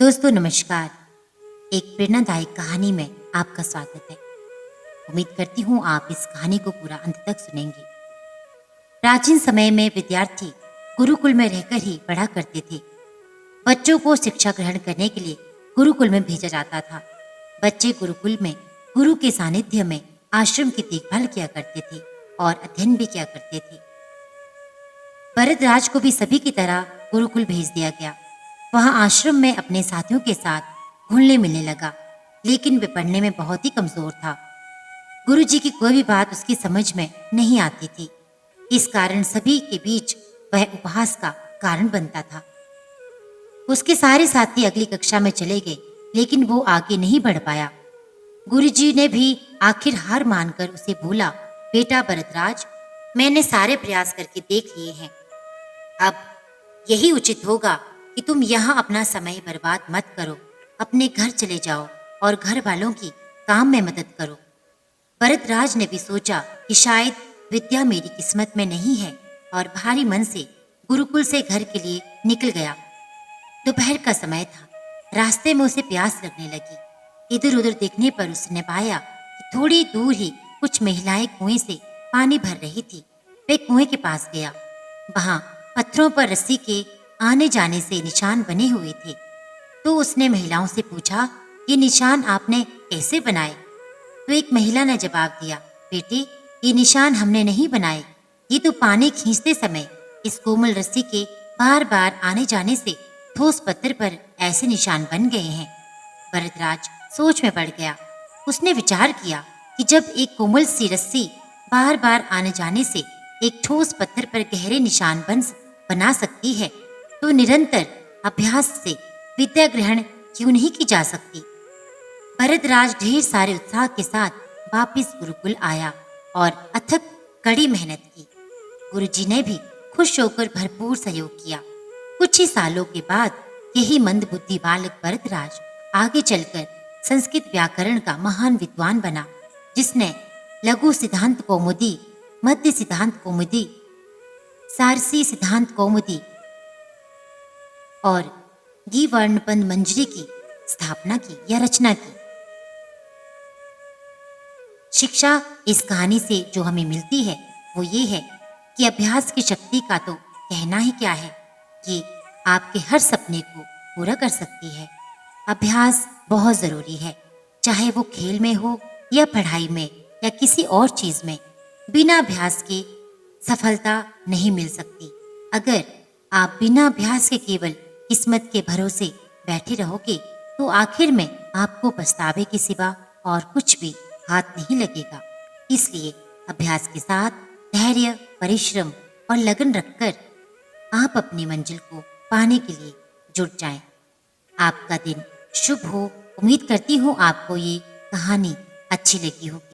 दोस्तों नमस्कार। एक प्रेरणादायक कहानी में आपका स्वागत है। उम्मीद करती हूँ आप इस कहानी को पूरा अंत तक सुनेंगे। प्राचीन समय में विद्यार्थी गुरुकुल में रहकर ही पढ़ा करते थे। बच्चों को शिक्षा ग्रहण करने के लिए गुरुकुल में भेजा जाता था। बच्चे गुरुकुल में गुरु के सानिध्य में आश्रम की देखभाल किया करते थे और अध्ययन भी किया करते थे। भरतराज को भी सभी की तरह गुरुकुल भेज दिया गया। वहां आश्रम में अपने साथियों के साथ घुलने मिलने लगा, लेकिन वे पढ़ने में बहुत ही कमजोर था। गुरुजी की कोई भी बात उसकी समझ में नहीं आती थी। इस कारण सभी के बीच वह उपहास का कारण बनता था। उसके सारे साथी अगली कक्षा में चले गए, लेकिन वो आगे नहीं बढ़ पाया। गुरुजी ने भी आखिर हार मानकर उसे बोला, बेटा भरतराज, मैंने सारे प्रयास करके देख लिए हैं। अब यही उचित होगा कि तुम यहाँ अपना समय बर्बाद मत करो। अपने घर चले जाओ और घर वालों की काम में मदद करो। भरतराज ने भी सोचा कि शायद विद्या मेरी किस्मत में नहीं है और भारी मन से गुरुकुल से घर के लिए निकल गया। दोपहर का समय था। रास्ते में उसे प्यास लगने लगी। इधर उधर देखने पर उसने पाया कि थोड़ी दूर ही कुछ महिलाएं कुएं से पानी भर रही थी। वे कुएं के पास गया। वहां पत्थरों पर रस्सी के आने जाने से निशान बने हुए थे। तो उसने महिलाओं से पूछा, ये निशान आपने कैसे बनाए? तो एक महिला ने जवाब दिया, बेटे, ये निशान हमने नहीं बनाए। ये तो पानी खींचते समय इस कोमल रस्सी के बार बार आने जाने से ठोस पत्थर पर ऐसे निशान बन गए हैं। भरतराज सोच में पड़ गया। उसने विचार किया कि जब एक कोमल सी रस्सी बार बार आने जाने से एक ठोस पत्थर पर गहरे निशान बना सकती है, तो निरंतर अभ्यास से विद्या ग्रहण क्यों नहीं की जा सकती। भरतराज ढेर सारे उत्साह के साथ वापस गुरुकुल आया और अथक कड़ी मेहनत की। गुरुजी ने भी खुश होकर भरपूर सहयोग किया। कुछ ही सालों के बाद यही मंदबुद्धि बालक भरतराज आगे चलकर संस्कृत व्याकरण का महान विद्वान बना, जिसने लघु सिद्धांत कौमुदी, मध्य सिद्धांत कौमुदी, सारसी सिद्धांत कौमुदी और द्विवर्णपद मंजरी की स्थापना की या रचना की। शिक्षा इस कहानी से जो हमें मिलती है वो ये है कि अभ्यास की शक्ति का तो कहना ही क्या है, कि आपके हर सपने को पूरा कर सकती है। अभ्यास बहुत जरूरी है, चाहे वो खेल में हो या पढ़ाई में या किसी और चीज में। बिना अभ्यास के सफलता नहीं मिल सकती। अगर आप बिना अभ्यास के केवल किस्मत के भरोसे बैठे रहोगे तो आखिर में आपको पछतावे के सिवा और कुछ भी हाथ नहीं लगेगा। इसलिए अभ्यास के साथ धैर्य, परिश्रम और लगन रखकर आप अपनी मंजिल को पाने के लिए जुट जाएं। आपका दिन शुभ हो। उम्मीद करती हूँ आपको ये कहानी अच्छी लगी होगी।